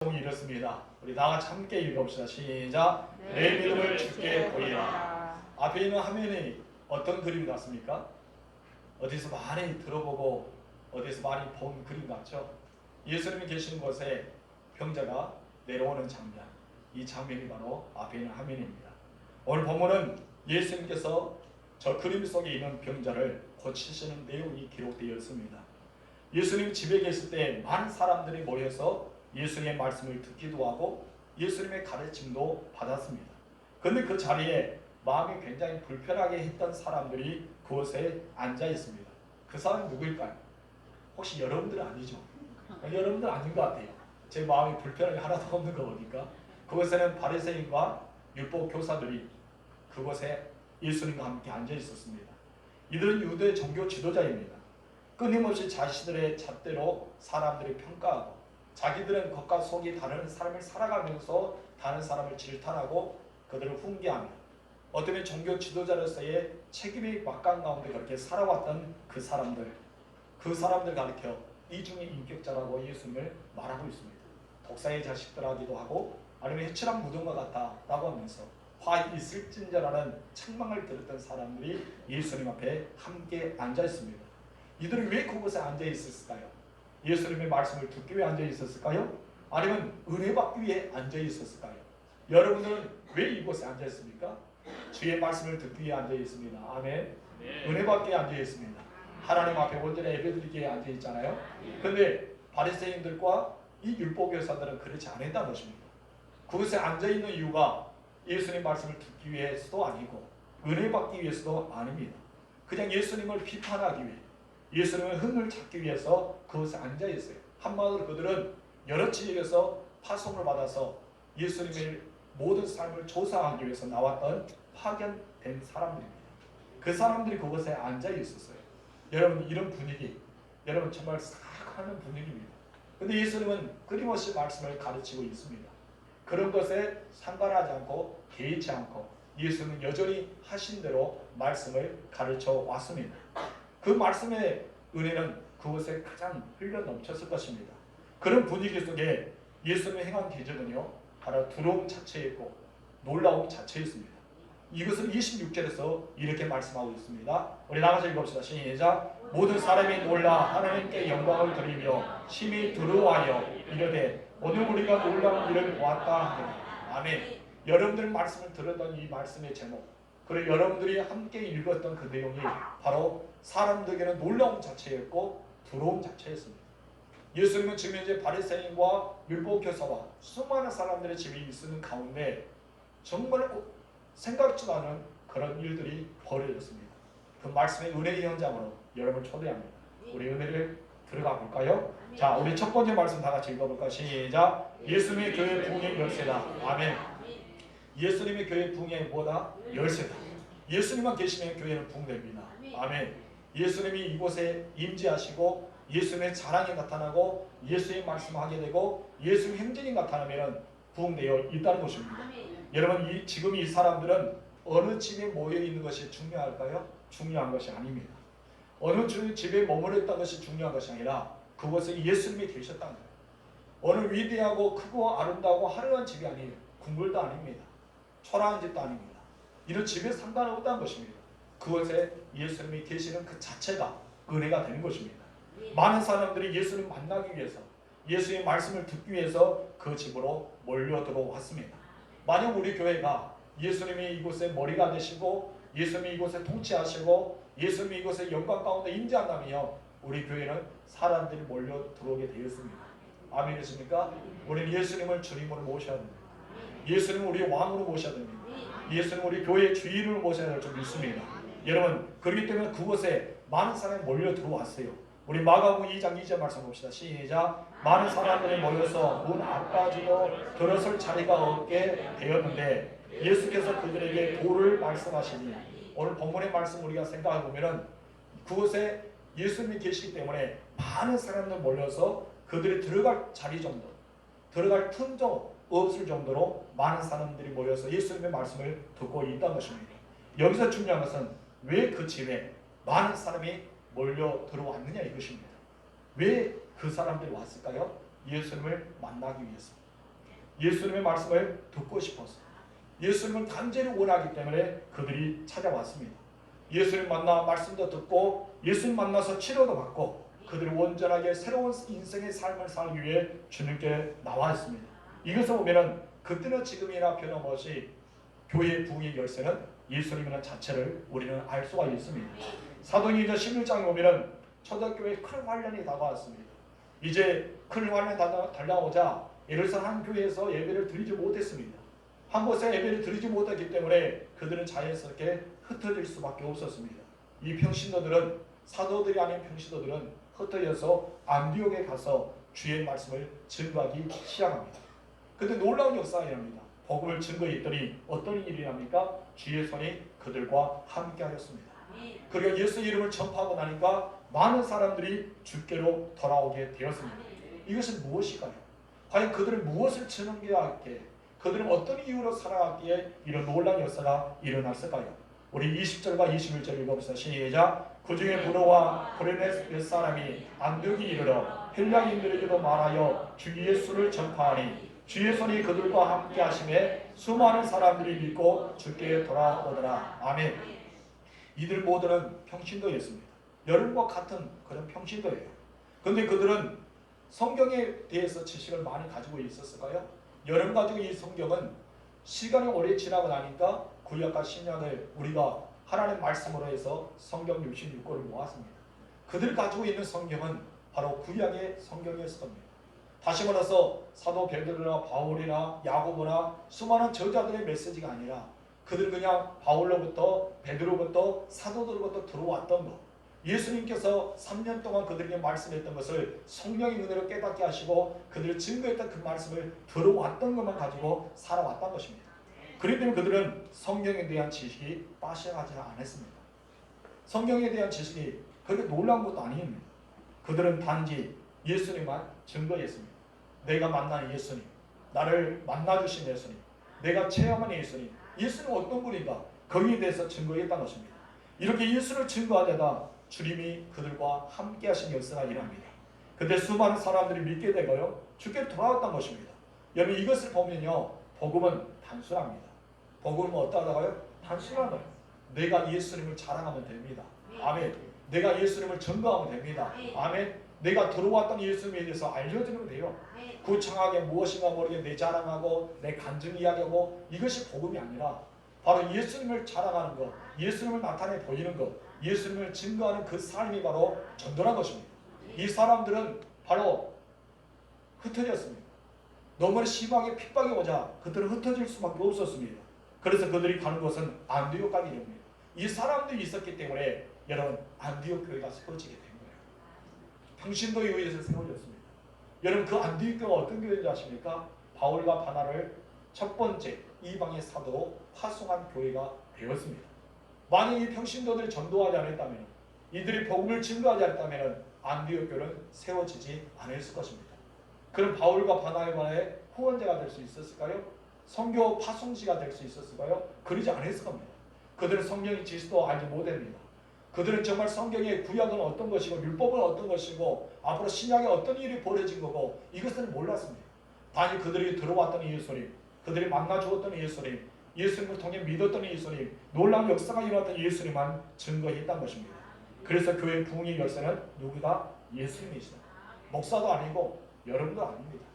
이렇습니다. 우리 다 같이 함께 읽어봅시다. 시작. 내 믿음을 주께 보이라. 앞에 있는 화면이 어떤 그림 같습니까? 어디서 많이 들어보고 어디서 많이 본 그림 같죠? 예수님이 계시는 곳에 병자가 내려오는 장면, 이 장면이 바로 앞에 있는 화면입니다. 오늘 본문은 예수님께서 저 그림 속에 있는 병자를 고치시는 내용이 기록되어 있습니다. 예수님 집에 계실 때 많은 사람들이 모여서 예수님의 말씀을 듣기도 하고 예수님의 가르침도 받았습니다. 그런데 그 자리에 마음이 굉장히 불편하게 했던 사람들이 그곳에 앉아 있습니다. 그 사람이 누구일까요? 혹시 여러분들 아니죠? 여러분들 아닌 것 같아요. 제 마음이 불편하게 하나도 없는 거 보니까. 그곳에는 바리새인과 율법 교사들이 그곳에 예수님과 함께 앉아 있었습니다. 이들은 유대 종교 지도자입니다. 끊임없이 자신들의 잣대로 사람들을 평가하고 자기들은 겉과 속이 다른 삶을 살아가면서 다른 사람을 질타하고 그들을 훈계하며 어쩌면 종교 지도자로서의 책임이 막강 가운데 그렇게 살아왔던 그 사람들 가리켜 이중의 인격자라고 예수님을 말하고 있습니다. 독사의 자식들하기도 하고 아니면 해치락 무덤과 같다라고 하면서 화 있을진저라는 책망을 들었던 사람들이 예수님 앞에 함께 앉아 있습니다. 이들은 왜 그곳에 앉아 있었을까요? 예수님의 말씀을 듣기 위해 앉아 있었을까요? 아니면 은혜 받기 위해 앉아 있었을까요? 여러분들은 왜 이곳에 앉아 있습니까? 주의 말씀을 듣기 위해 앉아 있습니다. 아멘. 네. 은혜 받기 위해 앉아 있습니다. 하나님 앞에 온전히 예배드리기에 앉아 있잖아요. 그런데 바리새인들과 이 율법 교사들은 그렇지 않았다는 것입니다. 그곳에 앉아 있는 이유가 예수님 말씀을 듣기 위해서도 아니고 은혜 받기 위해서도 아닙니다. 그냥 예수님을 비판하기 위해 예수님의 흥을 찾기 위해서 그곳에 앉아 있어요. 한마디로 그들은 여러 지역에서 파송을 받아서 예수님의 모든 삶을 조사하기 위해서 나왔던 파견된 사람들입니다. 그 사람들이 그곳에 앉아 있었어요. 여러분 이런 분위기, 여러분 정말 사악하는 분위기입니다. 그런데 예수님은 끊임없이 말씀을 가르치고 있습니다. 그런 것에 상관하지 않고 개의치 않고 예수님은 여전히 하신 대로 말씀을 가르쳐 왔습니다. 그 말씀의 은혜는 그곳에 가장 흘러 넘쳤을 것입니다. 그런 분위기 속에 예수님의 행한 기적은요 바로 두려움 자체였고 놀라움 자체였습니다. 이것을 26절에서 이렇게 말씀하고 있습니다. 우리 나가서 읽읍시다. 시작. 모든 사람이 놀라 하나님께 영광을 드리며 심히 두려워하여 이르되 오늘 우리가 놀라운 일을 보았다 하니라. 아멘. 여러분들 말씀을 들었던 이 말씀의 제목, 그리고 여러분들이 함께 읽었던 그 내용이 바로 사람들에게는 놀라움 자체였고 두려움 자체였습니다. 예수님은 지금 현재 바리새인과 율법교사와 수많은 사람들의 집에 있는 가운데 정말 생각지도 않은 그런 일들이 벌어졌습니다. 그 말씀의 은혜의 현장으로 여러분을 초대합니다. 우리 은혜를 들어가 볼까요? 자, 우리 첫 번째 말씀 다 같이 읽어볼까요? 시작. 예수님의 교회 부흥의 열쇠다. 아멘. 예수님의 교회 부흥의 뭐다? 열쇠다. 예수님만 계시면 교회는 부흥됩니다. 아멘. 예수님이 이곳에 임재하시고 예수님의 자랑이 나타나고 예수의 말씀하게 되고 예수의 행진이 나타나면 부흥되어 있다는 것입니다. 여러분 지금 이 사람들은 어느 집에 모여 있는 것이 중요할까요? 중요한 것이 아닙니다. 어느 집에 머무르었던 것이 중요한 것이 아니라 그곳에 예수님이 계셨다는 거예요. 어느 위대하고 크고 아름다우고 화려한 집이 아니에요. 궁궐도 아닙니다. 초라한 집도 아닙니다. 이런 집에 상관없다는 것입니다. 그곳에 예수님이 계시는 그 자체가 은혜가 되는 것입니다. 많은 사람들이 예수님 만나기 위해서 예수의 말씀을 듣기 위해서 그 집으로 몰려 들어왔습니다. 만약 우리 교회가 예수님이 이곳에 머리가 되시고 예수님이 이곳에 통치하시고 예수님이 이곳에 영광 가운데 임재한다면 우리 교회는 사람들이 몰려 들어오게 되었습니다. 아멘이십니까? 우리는 예수님을 주님으로 모셔야 됩니다. 예수님을 우리 왕으로 모셔야 됩니다. 예수님은 우리 교회의 주인으로 모셔야 될 줄 믿습니다. 여러분 그렇기 때문에 그곳에 많은 사람이 몰려 들어왔어요. 우리 마가복음 2장 2절 말씀 봅시다. 시작. 많은 사람들이 모여서 문 앞까지도 들어설 자리가 없게 되었는데 예수께서 그들에게 도를 말씀하시니 오늘 본문의 말씀 우리가 생각해 보면은 그곳에 예수님이 계시기 때문에 많은 사람들 몰려서 그들이 들어갈 자리 정도, 들어갈 틈도 없을 정도로 많은 사람들이 모여서 예수님의 말씀을 듣고 있다는 것입니다. 여기서 중요한 것은 왜 그 집에 많은 사람이 몰려 들어왔느냐 이것입니다. 왜 그 사람들이 왔을까요? 예수님을 만나기 위해서. 예수님의 말씀을 듣고 싶었어요. 예수님을 간절히 원하기 때문에 그들이 찾아왔습니다. 예수님 만나 말씀도 듣고 예수님 만나서 치료도 받고 그들이 온전하게 새로운 인생의 삶을 살기 위해 주님께 나왔습니다. 이것을 보면은 그때나 지금이나 변함없이 교회의 부흥의 열쇠는 예수님이라는 자체를 우리는 알 수가 있습니다. 사도행전 11장에 보면은 초대교회에 큰 환란이 다가왔습니다. 이제 큰 환란이 다가오자 예루살렘 한 교회에서 예배를 드리지 못했습니다. 한 곳에 예배를 드리지 못했기 때문에 그들은 자연스럽게 흩어질 수밖에 없었습니다. 이 평신도들은 사도들이 아닌 평신도들은 흩어져서 안디옥에 가서 주의 말씀을 증거하기 시작합니다. 그때 놀라운 역사가 일어납니다. 복음을 증거했더니 어떤 일이 납니까? 주의 손이 그들과 함께하였습니다. 그리고 예수 이름을 전파하고 나니까 많은 사람들이 주께로 돌아오게 되었습니다. 이것은 무엇일까요? 과연 그들은 무엇을 증언하기에 그들은 어떤 이유로 살아가기에 이런 놀라운 역사가 일어났을까요? 우리 20절과 21절 읽어봅시다. 시작. 그 중에 브로와 고레네 몇 사람이 안디옥에 이르러 헬라인들에게도 말하여 주 예수를 전파하니 주의 손이 그들과 함께 하심에 수많은 사람들이 믿고 주께 돌아오더라. 아멘. 이들 모두는 평신도였습니다. 여러분과 같은 그런 평신도예요. 그런데 그들은 성경에 대해서 지식을 많이 가지고 있었을까요? 여러분 가지고 이 성경은 시간이 오래 지나고 나니까 구약과 신약을 우리가 하나님의 말씀으로 해서 성경 66권을 모았습니다. 그들 가지고 있는 성경은 바로 구약의 성경이었을 겁니다. 다시 말해서 사도 베드로나 바울이나 야고보나 수많은 저자들의 메시지가 아니라 그들은 그냥 바울로부터 베드로부터 사도들로부터 들어왔던 것, 예수님께서 3년 동안 그들에게 말씀했던 것을 성령의 은혜로 깨닫게 하시고 그들을 증거했던 그 말씀을 들어왔던 것만 가지고 살아왔던 것입니다. 그렇기 때문에 그들은 성경에 대한 지식이 빠져가지 않았습니다. 성경에 대한 지식이 그렇게 놀라운 것도 아닙니다. 그들은 단지 예수님만 증거했습니다. 내가 만나는 예수님, 나를 만나주신 예수님, 내가 체험한 예수님, 예수는 어떤 분인가 거기에 대해서 증거했다는 것입니다. 이렇게 예수를 증거하려다 주님이 그들과 함께 하신 역사가 일어납니다. 그때 수많은 사람들이 믿게 되고요, 주께 돌아왔던 것입니다. 여러분 이것을 보면요, 복음은 단순합니다. 복음은 어떠하다고요? 단순한 거예요. 내가 예수님을 자랑하면 됩니다. 아멘. 내가 예수님을 증거하면 됩니다. 아멘. 내가 들어왔던 예수님에 대해서 알려주면 돼요. 구창하게 무엇인가 모르게 내 자랑하고 내 간증 이야기하고 이것이 복음이 아니라 바로 예수님을 자랑하는 것, 예수님을 나타내 보이는 것, 예수님을 증거하는 그 삶이 바로 전도란 것입니다. 이 사람들은 바로 흩어졌습니다. 너무나 심하게 핍박이 오자 그들은 흩어질 수밖에 없었습니다. 그래서 그들이 가는 곳은 안디옥까지 됩니다. 이 사람들이 있었기 때문에 여러분 안디옥 교회가 세워지게 된 거예요. 평신도에 의해서 세워졌습니다. 여러분 그 안디옥 교회가 어떤 교회인지 아십니까? 바울과 바나를 첫 번째 이방의 사도로 파송한 교회가 되었습니다. 만약 이 평신도들이 전도하지 않았다면, 이들이 복음을 증거하지 않았다면 안디옥 교회는 세워지지 않았을 것입니다. 그럼 바울과 바나바의 후원자가 될 수 있었을까요? 선교 파송지가 될 수 있었을까요? 그러지 않았을 겁니다. 그들은 성경의 지식도 알지 못합니다. 그들은 정말 성경의 구약은 어떤 것이고 율법은 어떤 것이고 앞으로 신약에 어떤 일이 벌어진 거고 이것을 몰랐습니다. 단지 그들이 들어왔던 예수님, 그들이 만나 주었던 예수님, 예수님을 통해 믿었던 예수님, 놀라운 역사가 일어났던 예수님만 증거했던 것입니다. 그래서 교회 부흥의 열쇠는 누구다? 예수님이시다. 목사도 아니고 여러분도 아닙니다.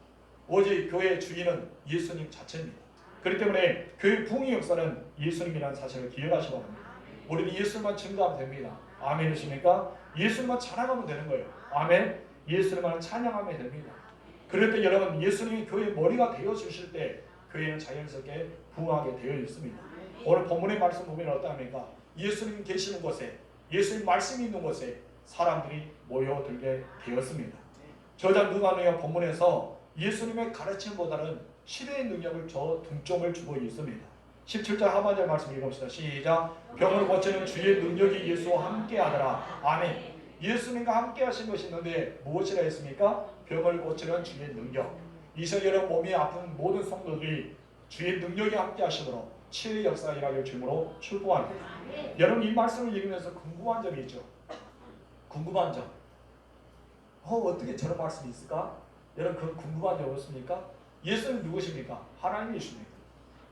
오직 교회의 주인은 예수님 자체입니다. 그렇기 때문에 교회 부흥의 역사는 예수님이라는 사실을 기억하시기 바랍니다. 우리는 예수님만 증거하면 됩니다. 아멘이십니까? 예수님만 찬양하면 되는 거예요. 아멘. 예수님만 찬양하면 됩니다. 그럴 때 여러분 예수님이 교회의 머리가 되어주실 때 교회는 자연스럽게 부흥하게 되어 있습니다. 오늘 본문의 말씀 보면 어떠합니까? 예수님 계시는 곳에, 예수님 말씀이 있는 곳에 사람들이 모여들게 되었습니다. 저자 누가는 본문에서 예수님의 가르침보다는 치료의 능력을 저 중점을 주고 있습니다. 17절 하반절 말씀 읽읍시다. 시작. 병을 고치는 주의 능력이 예수와 함께 하더라. 아멘. 예수님과 함께 하신 것이 있는데 무엇이라 했습니까? 병을 고치는 주의 능력. 이스라엘 몸이 아픈 모든 성도들이 주의 능력이 함께 하심으로 치유의 역사가 일어날 주님으로 출보합니다. 여러분 이 말씀을 읽으면서 궁금한 점이 있죠. 궁금한 점. 어떻게 저런 말씀이 있을까? 여러분 그 궁금한 점 없습니까? 예수는 누구십니까? 하나님이십니다.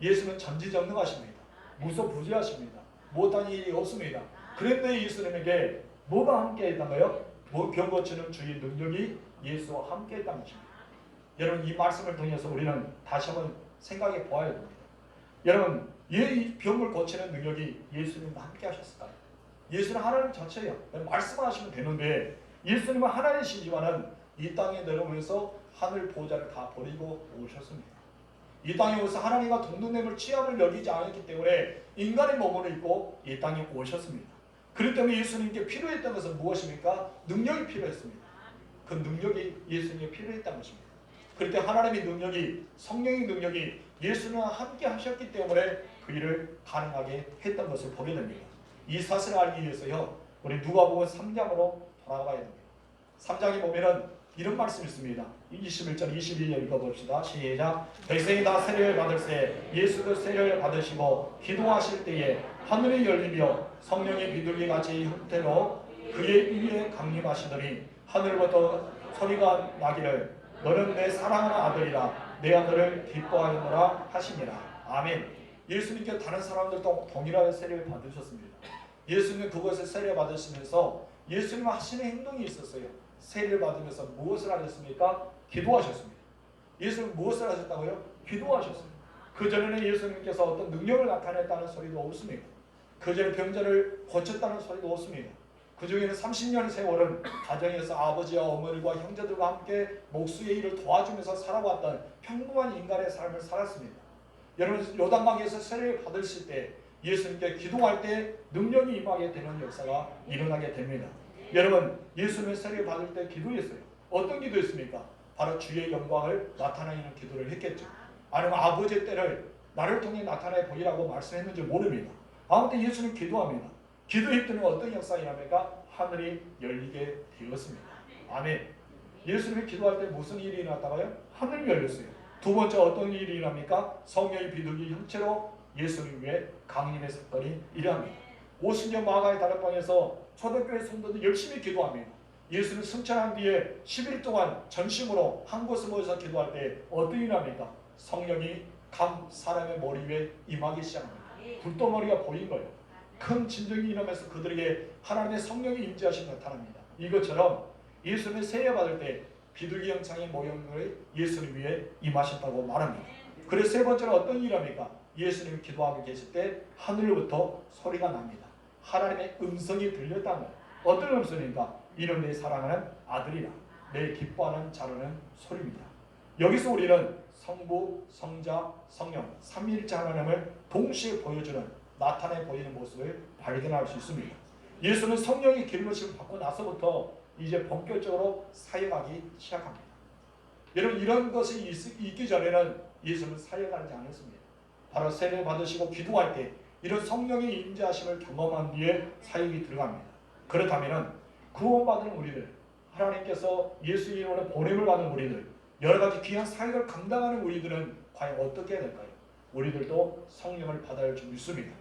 예수는 전지전능하십니다. 무소부지하십니다. 못한 일이 없습니다. 그런데 예수님에게 뭐가 함께 했던가요? 병 고치는 주의 능력이 예수와 함께 했다는 것입니다. 여러분, 이 말씀을 통해서 우리는 다시 한번 생각해 보아야 됩니다. 여러분, 이 병을 고치는 능력이 예수님과 함께 하셨을까요? 예수는 하나님 자체예요. 말씀하시면 되는데 예수님은 하나님이시지만은 이 땅에 내려오면서 하늘 보좌를 다 버리고 오셨습니다. 이 땅에 오셔서 하나님과 동등됨을 취함을 여기지 않았기 때문에 인간의 몸으로 입고 이 땅에 오셨습니다. 그렇기 때문에 예수님께 필요했던 것은 무엇입니까? 능력이 필요했습니다. 그 능력이 예수님께 필요했다는 것입니다. 그럴 때 하나님의 능력이, 성령의 능력이 예수님과 함께 하셨기 때문에 그 일을 가능하게 했던 것을 보게 됩니다. 이 사실을 알기 위해서요, 우리 누가복음 3장으로 돌아가야 됩니다. 3장에 보면은 이런 말씀이 있습니다. 21절 22절 읽어봅시다. 시작. 백성이 다 세례를 받을새 예수도 세례를 받으시고 기도하실 때에 하늘이 열리며 성령의 비둘기같이 형태로 그의 위에 강림하시더니 하늘부터 소리가 나기를 너는 내 사랑하는 아들이라 내 아들을 기뻐하였노라 하시니라. 아멘. 예수님께 다른 사람들도 동일하게 세례를 받으셨습니다. 예수님은 그것을 세례 받으시면서 예수님 하시는 행동이 있었어요. 세례를 받으면서 무엇을 하셨습니까? 기도하셨습니다. 예수님은 무엇을 하셨다고요? 기도하셨습니다. 그전에는 예수님께서 어떤 능력을 나타냈다는 소리도 없습니다. 그전에 병자를 고쳤다는 소리도 없습니다. 그 중에는 30년 세월은 가정에서 아버지와 어머니와 형제들과 함께 목수의 일을 도와주면서 살아왔던 평범한 인간의 삶을 살았습니다. 여러분, 요단강에서 세례를 받으실 때 예수님께 기도할 때 능력이 임하게 되는 역사가 일어나게 됩니다. 여러분, 예수님의 세례를 받을 때 기도했어요. 어떤 기도했습니까? 바로 주의 영광을 나타내는 기도를 했겠죠. 아니면 아버지의 때를 나를 통해 나타내 보이라고 말씀했는지 모릅니다. 아무튼 예수님 기도합니다. 기도했더니 어떤 역사가 일어납니까? 하늘이 열리게 되었습니다. 아멘. 예수님이 기도할 때 무슨 일이 일어났다고요? 하늘이 열렸어요. 두 번째 어떤 일이 일어납니까? 성령의 비둘기 형체로 예수님 위에 강림의 사건이 일어납니다. 50년 마가의 다락방에서 초대교회 성도들 열심히 기도합니다. 예수를 승천한 뒤에 10일 동안 전심으로 한 곳에 모여서 기도할 때 어떤 일이 일어납니까? 성령이 감 사람의 머리 위에 임하기 시작합니다. 불덩어리가 보인 거예요. 큰 진정이 일어나면서 그들에게 하나님의 성령이 임재하심이 나타납니다. 이것처럼 예수님을 세례받을 때 비둘기 형상의 모형을 예수님 위에 임하셨다고 말합니다. 그래서 세 번째로 어떤 일이 일어납니까? 예수님이 기도하고 계실 때 하늘로부터 소리가 납니다. 하나님의 음성이 들렸다는 거예요. 어떤 음성입니까? 이는 내 사랑하는 아들이라 내 기뻐하는 자라는 소리입니다. 여기서 우리는 성부, 성자, 성령 삼위일체 하나님을 동시에 보여주는 나타내 보이는 모습을 발견할 수 있습니다. 예수는 성령의 기름부심을 받고 나서부터 이제 본격적으로 사역하기 시작합니다. 여러분, 이런 것이 있기 전에는 예수는 사역하지 않았습니다. 바로 세례 받으시고 기도할 때 이런 성령의 임재하심을 경험한 뒤에 사역이 들어갑니다. 그렇다면 구원받은 우리들, 하나님께서 예수 이름으로 보냄을 받은 우리들, 여러 가지 귀한 사역을 감당하는 우리들은 과연 어떻게 해야 될까요? 우리들도 성령을 받아야 할 줄 믿습니다.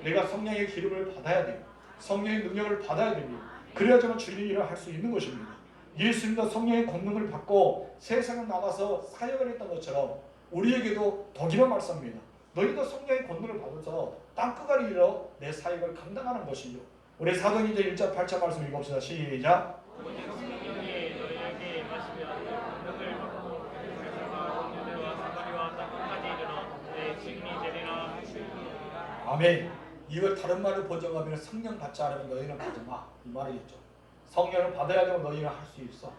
내가 성령의 기름을 받아야 돼요. 성령의 능력을 받아야 됩니다. 그래야지만 주의 일을 할 수 있는 것입니다. 예수님도 성령의 권능을 받고 세상에 나가서 사역을 했던 것처럼 우리에게도 독일어 말씀입니다. 너희도 성령의 권능을 받아서 땅끝까지 이르러 내 사역을 감당하는 것이요. 우리 사도행전 1장 8절 말씀 읽읍시다. 시작. 아멘. 이걸 다른 말로 번역하면 성령 받지 않으면 너희는 받지 마, 이 말이겠죠. 성령을 받아야 되면 너희는 할 수 있어.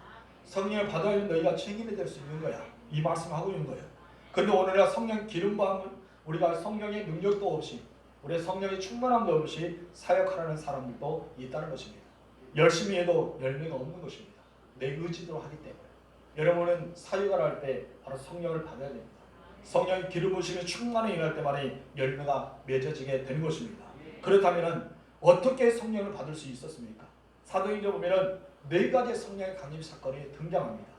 성령을 받아야 너희가 책임이 될 수 있는 거야. 이 말씀하고 있는 거예요. 그런데 오늘날 성령 기름 부음은 우리가 성령의 능력도 없이, 우리 성령의 충만함도 없이 사역하는 사람들도 있다는 것입니다. 열심히 해도 열매가 없는 것입니다. 내 의지대로 하기 때문에. 여러분은 사역을 할 때 바로 성령을 받아야 됩니다. 성령의 기름 부으심이 충만히 일어날 때만이 열매가 맺어지게 되는 것입니다. 그렇다면 어떻게 성령을 받을 수 있었습니까? 사도행전 보면은 4가지 성령의 강림 사건이 등장합니다.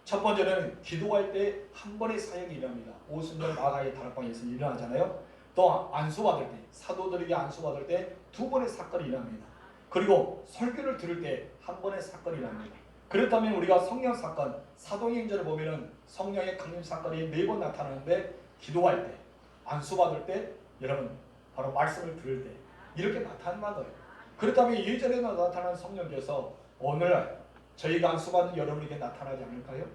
첫 번째는 기도할 때 한 번의 사역이 일어납니다. 오순절 마가의 다락방에서 일어나잖아요. 또 안수받을 때, 사도들에게 안수받을 때 2번의 사건이 일어납니다. 그리고 설교를 들을 때 한 번의 사건이 일어납니다. 그렇다면 우리가 성령 사건, 사도행전을 보면은 성령의 강림 사건이 4번 나타나는데 기도할 때, 안수받을 때, 여러분 바로 말씀을 들을 때 이렇게 나타난다는 거예요. 그렇다면 예전에 나타난 성령께서 오늘날 저희가 안수받는 여러분에게 나타나지 않을까요?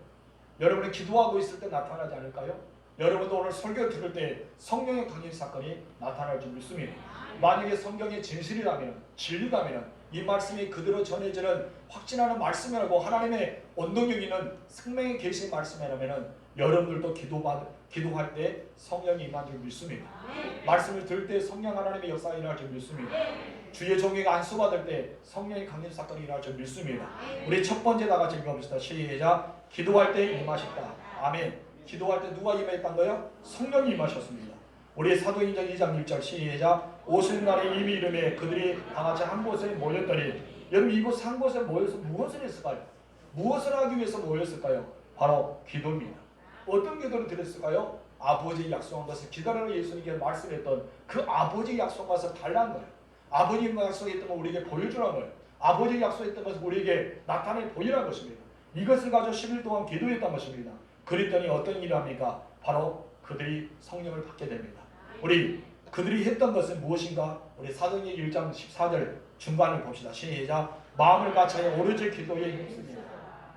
여러분이 기도하고 있을 때 나타나지 않을까요? 여러분도 오늘 설교 들을 때 성령의 강림 사건이 나타날 줄 믿습니다. 만약에 성경이 진실이라면, 진리라면 이 말씀이 그대로 전해지는 확신하는 말씀이라고 하나님의 원동력 있는 생명의 계신 말씀이라면 여러분들도 기도할 때 성령이 임한 줄 믿습니다. 말씀을 들을 때 성령 하나님의 역사가 일어날 줄 믿습니다. 주의 종에게 안수받을 때 성령의 강림 사건이 일어날 줄 믿습니다. 우리 첫 번째 다 같이 읽어봅시다. 시작. 기도할 때 임하셨다. 아멘. 기도할 때 누가 임했단 거예요? 성령이 임하셨습니다. 우리 사도행전 2장 1절 시작. 오실 날에 이미 이름에 그들이 다 같이 한 곳에 모였더니, 여러분 이곳 한 곳에 모여서 무엇을 했을까요? 무엇을 하기 위해서 모였을까요? 바로 기도입니다. 어떤 기도를 드렸을까요? 아버지 약속한 것을 기다리는 예수님께 말씀했던 그 아버지 약속한 것을 달라는 거예요. 아버지 약속했던 걸 우리에게 보여주라는 거예요. 아버지 약속했던 것을 우리에게 나타내 보이라는 것입니다. 이것을 가지고 10일 동안 기도했던 것입니다. 그랬더니 어떤 일을 합니까? 바로 그들이 성령을 받게 됩니다. 우리 그들이 했던 것은 무엇인가? 우리 사도행전 1장 14절 중간을 봅시다. 시작. 마음을 같이 오로지 기도에 힘씁니다.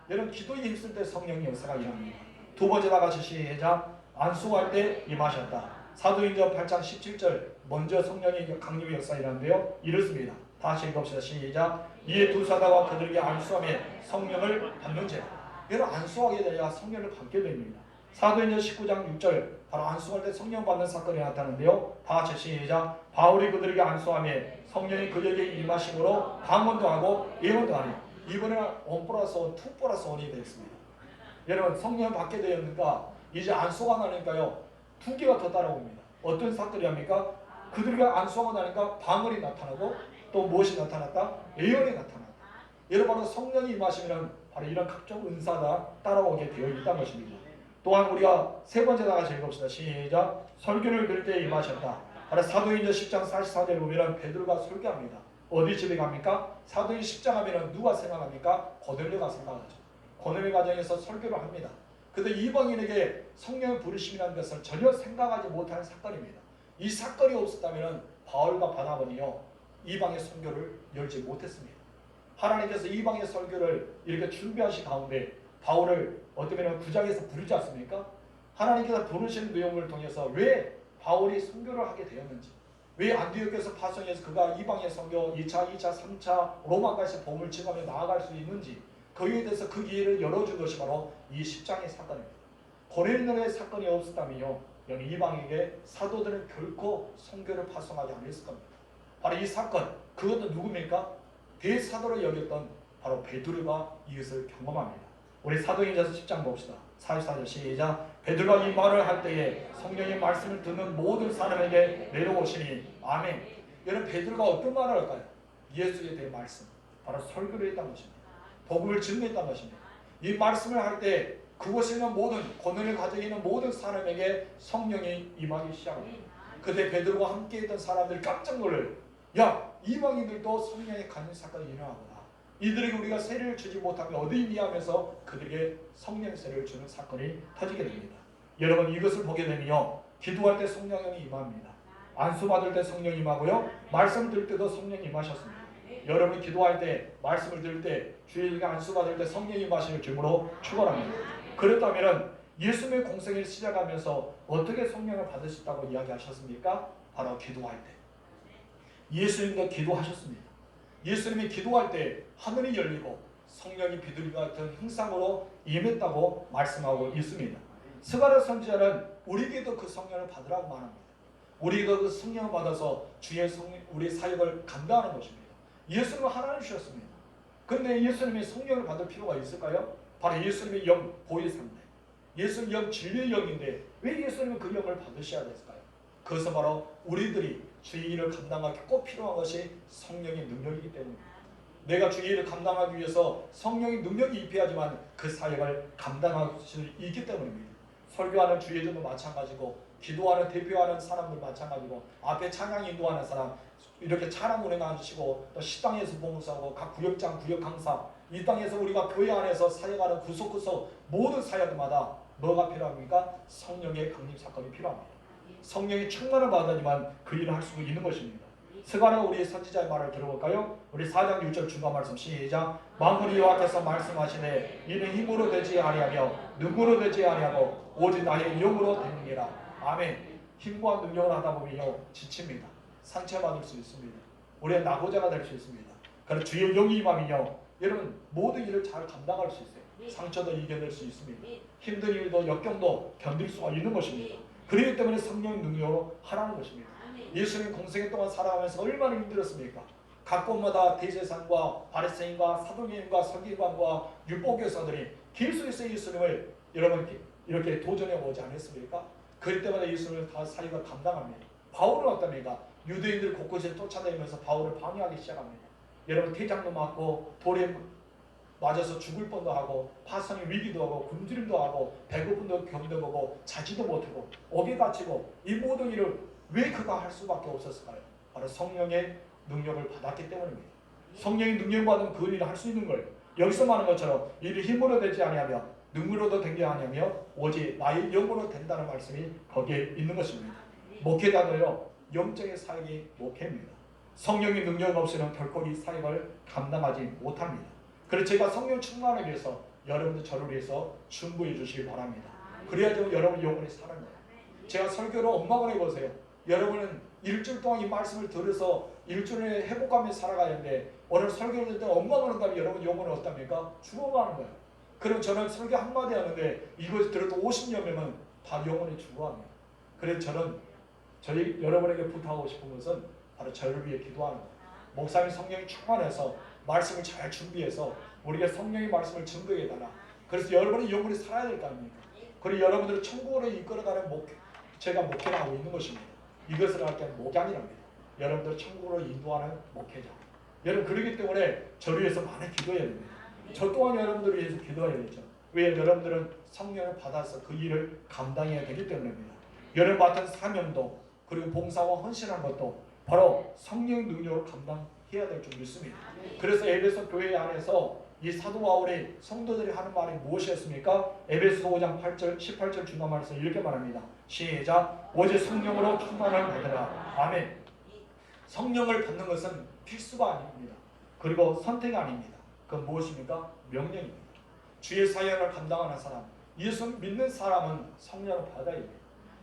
여러분 기도에 힘쓸 때 성령의 역사가 일어납니다. 두 번째 다 같이 시작. 안수할 때 임하셨다. 사도행전 8장 17절 먼저 성령의 강림의 역사가 일어나는데요. 이렇습니다. 다시 읽읍시다. 시작. 이에 두 사도가 그들에게 안수하며 성령을 받는지라. 여러분 안수하게 되야 성령을 받게 됩니다. 사도행전 19장 6절 바로 안수할 때 성령 받는 사건이 나타나는데요. 다 같이 시작. 바울이 그들에게 안수하며 성령이 그들에게 임하심으로 방언도 하고 예언도 하니. 이번에는 1+1, 2+1이 되겠습니다. 여러분 성령을 받게 되었으니까 이제 안수가 나니까요. 2개가 더 따라옵니다. 어떤 사건이 합니까? 그들에게 안수하고 나니까 방언이 나타나고 또 무엇이 나타났다? 예언이 나타났다. 여러분 바로 성령이 임하시면 바로 이런 각종 은사가 따라오게 되어 있다는 것입니다. 또한 우리가 세 번째 다 같이 읽읍시다. 시작. 설교를 들을 때 임하셨다. 바로 사도행전 10장 44절에 보면 베드로가 설교합니다. 어디 집에 갑니까? 사도행전 10장 하면 누가 생각합니까? 고넬료가 생각하죠. 고넬료 가정에서 설교를 합니다. 그런데 이방인에게 성령의 부르심이라는 것을 전혀 생각하지 못하는 사건입니다. 이 사건이 없었다면 바울과 바나바는요 이방의 선교를 열지 못했습니다. 하나님께서 이방의 설교를 이렇게 준비하신 가운데 바울을 어쩌면 구장에서 부르지 않습니까? 하나님께서 부르시는 내용을 통해서 왜 바울이 선교를 하게 되었는지, 왜 안디옥에서 파송해서 그가 이방의 선교 2차, 2차, 3차 로마까지 복음을 증하며 나아갈 수 있는지 거기에 대해서 그 기회를 열어준 것이 바로 이 10장의 사건입니다. 고넬료의 사건이 없었다면요 여기 이방에게 사도들은 결코 선교를 파송하지 않았을 겁니다. 바로 이 사건, 그것도 누굽니까? 대사도로 여겼던 바로 베드로가 이것을 경험합니다. 우리 사도행전 10장 봅시다. 44절 시작. 베드로가 이 말을 할 때에 성령의 말씀을 듣는 모든 사람에게 내려오시니 아멘. 여러분 베드로가 어떤 말을 할까요? 예수에 대해 말씀, 바로 설교를 했다는 것입니다. 복음을 증거했다는 것입니다. 이 말씀을 할 때 그곳에 있는 모든 고넬을 가지고 있는 모든 사람에게 성령이 임하기 시작합니다. 그때 베드로와 함께 있던 사람들이 깜짝 놀라요. 야, 이방인들도 성령의 강림 사건이 일어나구나. 이들에게 우리가 세례를 주지 못하면 어디 있니 하면서 그들에게 성령 세례를 주는 사건이 터지게 됩니다. 여러분 이것을 보게 되면요 기도할 때 성령이 임합니다. 안수 받을 때 성령이 임하고요 말씀 들을 때도 성령이 임하셨습니다. 여러분이 기도할 때 말씀을 들을 때 주일에 안수 받을 때 성령이 임하시는 주므로 축원합니다. 그렇다면 예수님의 공생을 시작하면서 어떻게 성령을 받으셨다고 이야기하셨습니까? 바로 기도할 때. 예수님도 기도하셨습니다. 예수님이 기도할 때 하늘이 열리고 성령이 비둘기 같은 형상으로 임했다고 말씀하고 있습니다. 스가랴 선지자는 우리에게도 그 성령을 받으라고 말합니다. 우리가 그 성령을 받아서 주의 우리 사역을 감당하는 것입니다. 예수님은 하나님이셨습니다. 그런데 예수님이 성령을 받을 필요가 있을까요? 바로 예수님의 영 보혜사인데 예수님 영 진리의 영인데 왜 예수님은 그 영을 받으셔야 됐을까요? 그것은 바로 우리들이 주의 일을 감당하기 꼭 필요한 것이 성령의 능력이기 때문입니다. 내가 주의 일을 감당하기 위해서 성령의 능력이 입혀야지만 그 사역을 감당할 수 있기 때문입니다. 설교하는 주예전도 마찬가지고 기도하는 대표하는 사람들 마찬가지고 앞에 찬양 인도하는 사람 이렇게 찬양 운행 앉으시고 또 식당에서 봉사하고 각 구역장 구역 강사 이 땅에서 우리가 교회 안에서 사역하는 구석구석 모든 사역마다 뭐가 필요합니까? 성령의 강림 사건이 필요합니다. 성령의 충만을 받아야지만 그 일을 할 수 있는 것입니다. 스가랴 우리 선지자의 말을 들어볼까요? 우리 4장 6절 중간 말씀 시작. 만군의 여호와께서 말씀하시되 이는 힘으로 되지 아니하며 능으로 되지 아니하고 오직 나의 영으로 되느니라. 아멘. 힘과 능력을 하다 보면요 지칩니다. 상처받을 수 있습니다. 우리의 낙오자가 될 수 있습니다. 그러나 주의 영이 임하면요 여러분 모든 일을 잘 감당할 수 있어요. 상처도 이겨낼 수 있습니다. 힘든 일도 역경도 견딜 수가 있는 것입니다. 그렇기 때문에 성령 능력으로 하라는 것입니다. 예수님 공생애 동안 살아가면서 얼마나 힘들었습니까? 각 곳마다 대제사장과 바리새인과 사도행과 서기관과 율법교사들이 길 속에서 예수님을 여러분 이렇게 도전해 오지 않았습니까? 그럴 때마다 예수님을 다 사유가 감당합니다. 바울은 어떻습니까? 유대인들 곳곳에 쫓아다니면서 바울을 방해하기 시작합니다. 여러분 태장도 맞고 돌에 맞아서 죽을 뻔도 하고 파선의 위기도 하고 굶주림도 하고 배고픔도 견뎌보고 자지도 못하고 옥에 갇히고 이 모든 일을 왜 그가 할 수밖에 없었을까요? 바로 성령의 능력을 받았기 때문입니다. 성령의 능력 받으면 그 일을 할 수 있는 거예요. 여기서 말하는 것처럼 일이 힘으로 되지 아니하며 능으로도 된 게 아니하며 오직 나의 영으로 된다는 말씀이 거기에 있는 것입니다. 목회자도요 영적인 사역이 목회입니다. 성령의 능력 없이는 결코 이 사역을 감당하지 못합니다. 그래서 제가 성령 충만을 위해서 여러분들 저를 위해서 충고해 주시기 바랍니다. 그래야지 여러분 영혼이 살아나요. 제가 설교를 엉망을 해보세요. 여러분은 일주일 동안 이 말씀을 들어서 일주일에 회복하며 살아가야 하는데 오늘 설교를 들 때 엉망을 한다면 여러분 영혼은 어떻습니까? 죽어가는 거예요. 그럼 저는 설교 한마디 하는데 이것을 들어도 50여 명은 다 영혼이 죽어갑니다. 그래서 저는 여러분에게 부탁하고 싶은 것은 바로 저를 위해 기도하는 거예요. 목사님 성령이 충만해서 말씀을 잘 준비해서 우리가 성령의 말씀을 증거해달라. 그래서 여러분의 영혼이 살아야 될 거 아닙니까? 그리고 여러분들을 천국으로 이끌어가는 제가 목회를 하고 있는 것입니다. 이것을 할 때 목양이랍니다. 여러분들 천국으로 인도하는 목회자. 여러분 그렇기 때문에 저를 위해서 많이 기도해야 됩니다. 저 또한 여러분들을 위해서 기도해야겠죠. 왜? 여러분들은 성령을 받아서 그 일을 감당해야 되기 때문입니다. 여러분 맡은 사명도 그리고 봉사와 헌신한 것도 바로 성령의 능력을 감당해야 될 줄 믿습니다. 그래서 에베소 교회 안에서 이 사도 바울이 성도들이 하는 말이 무엇이었습니까? 에베소 5장 8절 18절 중간 말씀 이렇게 말합니다. 시작. 오직 성령으로 충만을 받으라. 아멘. 성령을 받는 것은 필수가 아닙니다. 그리고 선택이 아닙니다. 그건 무엇입니까? 명령입니다. 주의 사역을 감당하는 사람, 예수 믿는 사람은 성령을 받아야 됩니다.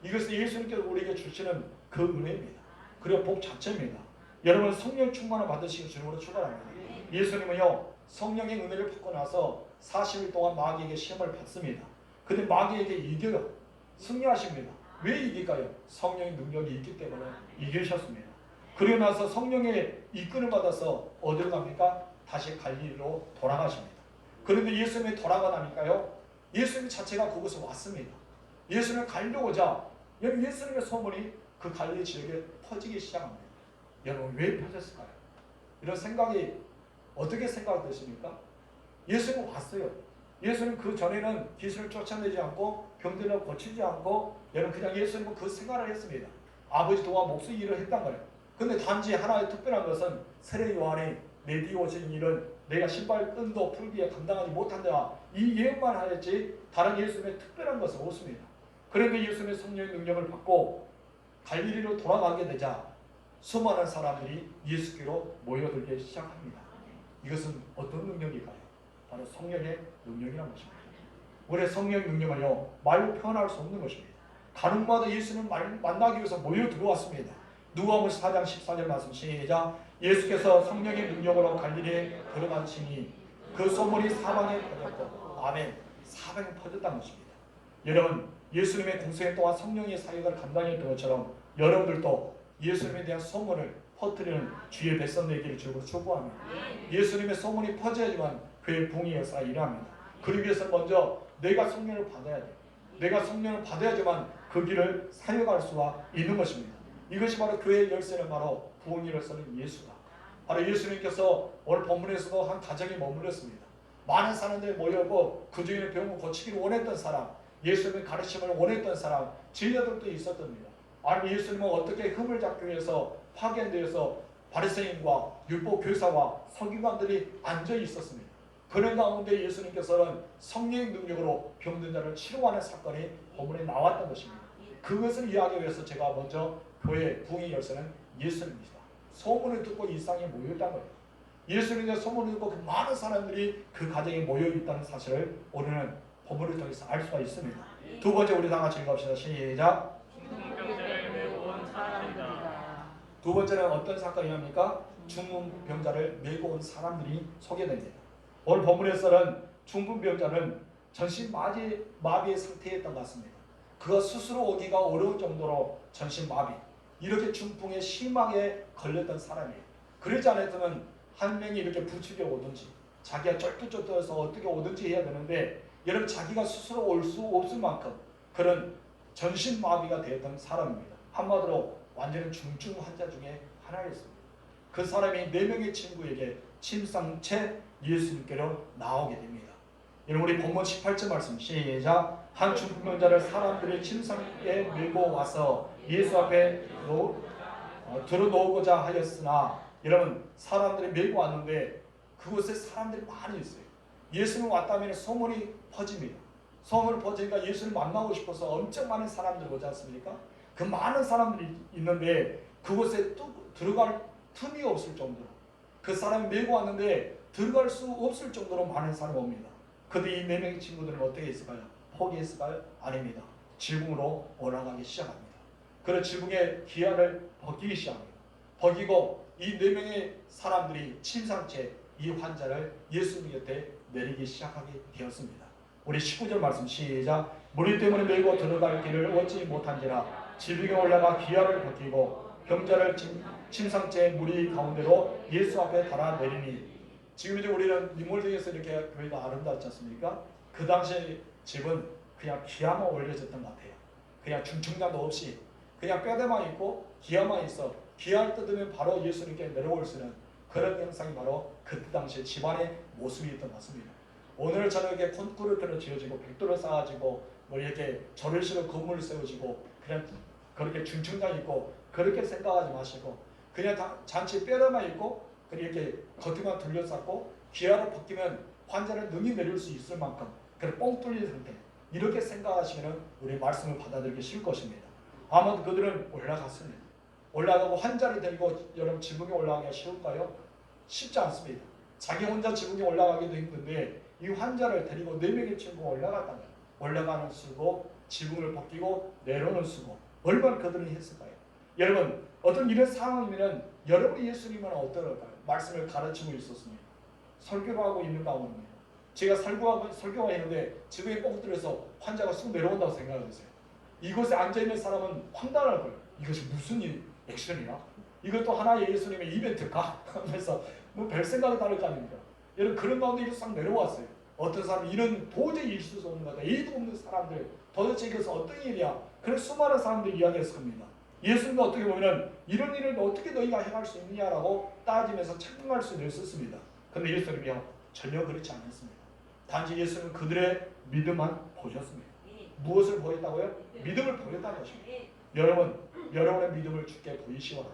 이것은 예수님께서 우리에게 주시는 그 은혜입니다. 그리고 복 자체입니다. 여러분 성령 충만을 받으시기 주님으로 출발합니다. 예수님은요 성령의 은혜를 받고 나서 40일 동안 마귀에게 시험을 받습니다. 근데 마귀에게 이겨요. 승리하십니다. 왜 이길까요? 성령의 능력이 있기 때문에 이기셨습니다. 그리고 나서 성령의 이끌을 받아서 어디로 갑니까? 다시 갈릴리로 돌아가십니다. 그런데 예수님이 돌아가다니까요 예수님 자체가 그곳에 왔습니다. 예수님을 가려고자 예수님의 소문이 그 갈릴리 지역에 퍼지기 시작합니다. 여러분 왜 퍼졌을까요? 이런 생각이 어떻게 생각되십니까? 예수님 왔어요. 예수님 그 전에는 귀신을 쫓아내지 않고 병들을 고치지 않고 여러분 그냥 예수님은 그 생활을 했습니다. 아버지 도와 목수 일을 했단 거예요. 근데 단지 하나의 특별한 것은 세례 요한이 내 뒤에 오신 일은 내가 신발 끈도 풀기에 감당하지 못한다. 이 예언만 하였지 다른 예수님의 특별한 것은 없습니다. 그런데 예수님의 성령의 능력을 받고 갈릴리로 돌아가게 되자 수많은 사람들이 예수께로 모여들기 시작합니다. 이것은 어떤 능력일까요? 바로 성령의 능력이라는 것입니다. 우리의 성령의 능력은요 말로 표현할 수 없는 것입니다. 가는마다 예수님을 만나기 위해서 모여 들어왔습니다. 누가복음 4장 14절 말씀 시작. 예수께서 성령의 능력으로 갈릴리에 들어가시니 그 소문이 사방에 퍼졌고 아멘. 사방에 퍼졌다는 것입니다. 여러분 예수님의 공생애 동안 성령의 사역을 감당했던 것처럼 여러분들도 예수님에 대한 소문을 퍼뜨리는 주의 백성 되기를 주로 축복합니다. 예수님의 소문이 퍼져야지만 그의 붕의 역사가 일어납니다. 그러기 위해서 먼저 내가 성령을 받아야 돼요. 내가 성령을 받아야지만 그 길을 사역할 수가 있는 것입니다. 이것이 바로 교회의 열쇠는 바로 부흥일을 쓰는 예수다. 바로 예수님께서 오늘 본문에서도 한 가정에 머물렀습니다. 많은 사람들이 모여고 그 중에 병을 고치기를 원했던 사람, 예수님의 가르침을 원했던 사람, 진료들도 있었답니다. 아니 예수님은 어떻게 흠을 잡기 위해서 파견되어서 바리새인과 율법 교사와 서기관들이 앉아 있었습니다. 그런 가운데 예수님께서는 성령의 능력으로 병든 자를 치료하는 사건이 본문에 나왔던 것입니다. 그것을 이야기하기 위해서 제가 먼저 교회 부흥의 열쇠는 예수님입니다. 소문을 듣고 일상에 모여있다는 거예요. 예수님의 소문을 듣고 그 많은 사람들이 그 가정에 모여있다는 사실을 오늘은 본문을 통해서 알 수가 있습니다. 두 번째, 우리 다 같이 읽읍시다. 시작. 중풍병자를 메고 온 사람들이다. 두 번째는 어떤 사건이합니까? 중풍병자를 메고 온 사람들이 소개됩니다. 오늘 본문에서는 중풍병자는 전신 마비의 상태였던 것 같습니다. 그가 스스로 오기가 어려울 정도로 전신 마비, 이렇게 중풍에 심하게 걸렸던 사람이에요. 그러지 않았으면 한 명이 이렇게 부축해 오든지 자기가 쫄뚝쫄뚝해서 어떻게 오든지 해야 되는데, 여러분, 자기가 스스로 올 수 없을 만큼 그런 전신 마비가 되었던 사람입니다. 한마디로 완전히 중증 환자 중에 하나였습니다. 그 사람이 4명의 친구에게 침상채 예수님께로 나오게 됩니다. 여러분, 우리 본문 18절 말씀 시작. 한 중풍병자를 사람들이 침상에 밀고 와서 예수 앞에 들어놓고자 하였으나, 여러분, 사람들이 밀고 왔는데 그곳에 사람들이 많이 있어요. 예수님 왔다면 소문이 퍼집니다. 소문이 퍼지니까 예수를 만나고 싶어서 엄청 많은 사람들이 오지 않습니까? 그 많은 사람들이 있는데 그곳에 들어갈 틈이 없을 정도로, 그 사람이 밀고 왔는데 들어갈 수 없을 정도로 많은 사람이 옵니다. 그런데 이 4명의 친구들은 어떻게 했을까요? 포기했을까요? 아닙니다. 지붕으로 올라가기 시작합니다. 그런 지붕의 기아를 벗기기 시작합니다. 벗기고 이 4명의 사람들이 침상채 이 환자를 예수님 곁에 내리기 시작하게 되었습니다. 우리 19절 말씀 시작. 무리 때문에 밀고 들어갈 길을 얻지 못한지라 지붕에 올라가 기아를 벗기고 병자를 침상채 무리 가운데로 예수 앞에 달아 내리니. 지금 이제 우리는 리몰딩에서 이렇게 교회가 아름답지 않습니까? 그 당시 집은 그냥 기아만 올려졌던 것 같아요. 그냥 중층장도 없이 그냥 뼈대만 있고 기아만 있어. 기아를 뜯으면 바로 예수님께 내려올 수 있는 그런 형상이 바로 그때 당시의 집안의 모습이었던 것 같습니다. 오늘 저녁에 콘크리트로 지어지고 벽돌을 쌓아지고 뭐 이렇게 절을식으로 건물을 세워지고 그냥 그렇게 중층장 있고 그렇게 생각하지 마시고, 그냥 잔치 뼈대만 있고 이렇게 겉에만 둘러쌌고 기아를 벗기면 환자를 능히 내릴 수 있을 만큼 그런 뻥 뚫린 상태, 이렇게 생각하시면 우리 말씀을 받아들이기 쉬울 것입니다. 아무튼 그들은 올라갔습니다. 올라가고 환자를 데리고 여러분 지붕에 올라가기가 쉬울까요? 쉽지 않습니다. 자기 혼자 지붕에 올라가기도 힘든데 이 환자를 데리고 4명의 친구가 올라갔다면 올라가는 수고, 지붕을 벗기고 내려오는 수고, 얼마나 그들은 했을까요? 여러분, 어떤 이런 상황이면 여러분이 예수님은 어떨까요? 말씀을 가르치고 있었습니다. 설교를 하고 있는 가운데 제가 설교가 있는데 지붕에 뻥 뚫려서 환자가 쑥 내려온다고 생각하세요. 이곳에 앉아있는 사람은 황당할 거예요. 이것이 무슨 액션이야? 이것도 하나의 예수님의 이벤트일까? 하면서 뭐 별 생각이 다를 거 아닙니까? 여러분, 그런 가운데 이렇게 싹 내려왔어요. 어떤 사람은 이런 도저히 있을 수 없는 거다. 예의도 없는 사람들, 도대체 이것은 어떤 일이야? 그런 수많은 사람들이 이야기했을 겁니다. 예수님도 어떻게 보면 이런 일을 어떻게 너희가 행할 수 있느냐라고 따지면서 책망할 수도 있었습니다. 그런데 예수님이요, 전혀 그렇지 않았습니다. 단지 예수님은 그들의 믿음만 보셨습니다. 무엇을 보였다고요? 믿음을 보였다는 것입니다. 여러분의 믿음을 주께 보이시오.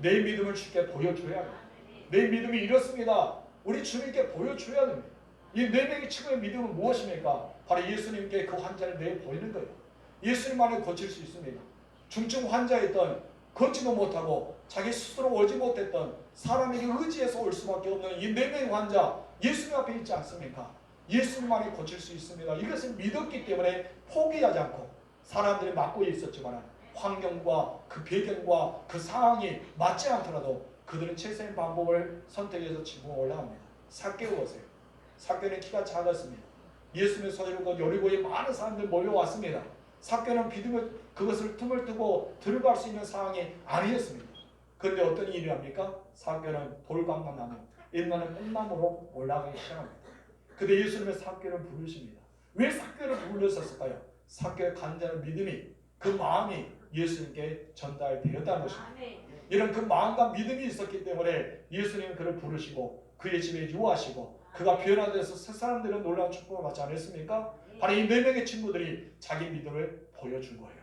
내 믿음을 주께 보여줘야 합니다. 내 믿음이 이렇습니다. 우리 주님께 보여줘야 됩니다. 이 4명의 친구의 믿음은 무엇입니까? 바로 예수님께 그 환자를 내보이는 거예요. 예수님만을 고칠 수 있습니다. 중증 환자였던, 걷지도 못하고 자기 스스로 오지 못했던 사람에게 의지해서 올 수밖에 없는 이 4명의 환자, 예수님 앞에 있지 않습니까? 예수님만이 고칠 수 있습니다. 이것을 믿었기 때문에 포기하지 않고, 사람들이 막고 있었지만 환경과 그 배경과 그 상황이 맞지 않더라도 그들은 최선의 방법을 선택해서 지붕에 올라갑니다. 삭개오 보세요. 삭개오는 키가 작았습니다. 예수님의 소리로 여리고에 많은 사람들이 몰려왔습니다. 삭개오는 그것을 틈을 뜨고 들어갈 수 있는 상황이 아니었습니다. 그런데 어떤 일이 합니까? 삭개오는 돌강나무, 옛날에 꽃나무로 올라가기 시작합니다. 근데 예수님의 삭개오를 부르십니다. 왜 삭개오를 불렀었을까요? 삭개오의 간절한 믿음이, 그 마음이 예수님께 전달되었다는 것입니다. 이런 그 마음과 믿음이 있었기 때문에 예수님은 그를 부르시고 그의 집에 유하시고 그가 변화돼서 세 사람들은 놀라운 축복을 받지 않았습니까? 바로 이 4명의 친구들이 자기 믿음을 보여준 거예요.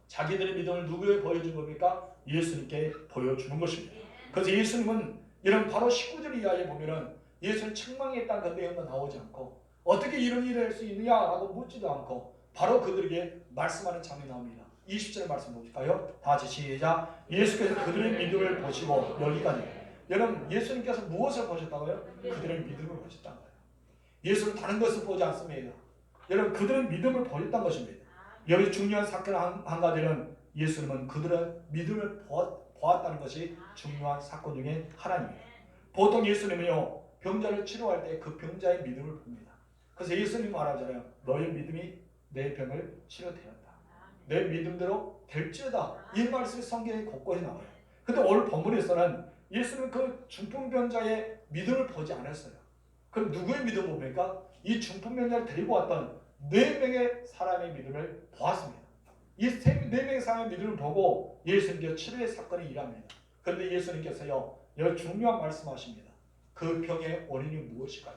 자기들의 믿음을 누구에 보여준 겁니까? 예수님께 보여주는 것입니다. 그래서 예수님은 이런 바로 19절 이하에 보면은 예수는 책망했다는 그 내용도 나오지 않고 어떻게 이런 일을 할 수 있느냐라고 묻지도 않고 바로 그들에게 말씀하는 장면이 나옵니다. 20절 말씀 볼까요? 다 같이 시작. 예수께서 그들의 믿음을 보시고 여기까지. 여러분 예수님께서 무엇을 보셨다고요? 그들의 믿음을 보셨다는 거예요. 예수는 다른 것을 보지 않습니다. 여러분 그들의 믿음을 보였다는 것입니다. 여기 중요한 사건 한 가지는 예수님은 그들의 믿음을 보았다는 것이 중요한 사건 중에 하나입니다. 보통 예수님은요 병자를 치료할 때 그 병자의 믿음을 봅니다. 그래서 예수님 말하잖아요. 너의 믿음이 내 병을 치료되었다. 내 믿음대로 될지어다. 이 말씀이 성경에 곳곳에 나와요. 근데 오늘 본문에서는 예수님은 그 중풍병자의 믿음을 보지 않았어요. 그럼 누구의 믿음을 봅니까? 이 중풍병자를 데리고 왔던 4명의 사람의 믿음을 보았습니다. 이 4명의 사람의 믿음을 보고 예수님께서 치료의 사건이 일합니다. 그런데 예수님께서요 여기 중요한 말씀하십니다. 그 병의 원인이 무엇일까요?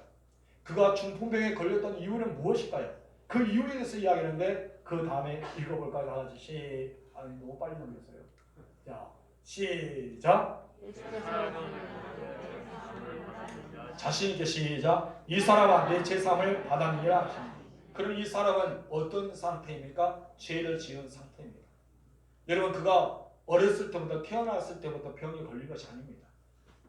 그가 중풍병에 걸렸던 이유는 무엇일까요? 그 이유에 대해서 이야기하는데 그 다음에 읽어볼까요? 다 같이 아니 너무 빨리 넘겼어요. 자 시작. 자신있게 시작. 이 사람아 내 제사함을 받았느니라 하십니다. 그럼 이 사람은 어떤 상태입니까? 죄를 지은 상태입니다. 여러분 그가 어렸을 때부터 태어났을 때부터 병에 걸린 것이 아닙니다.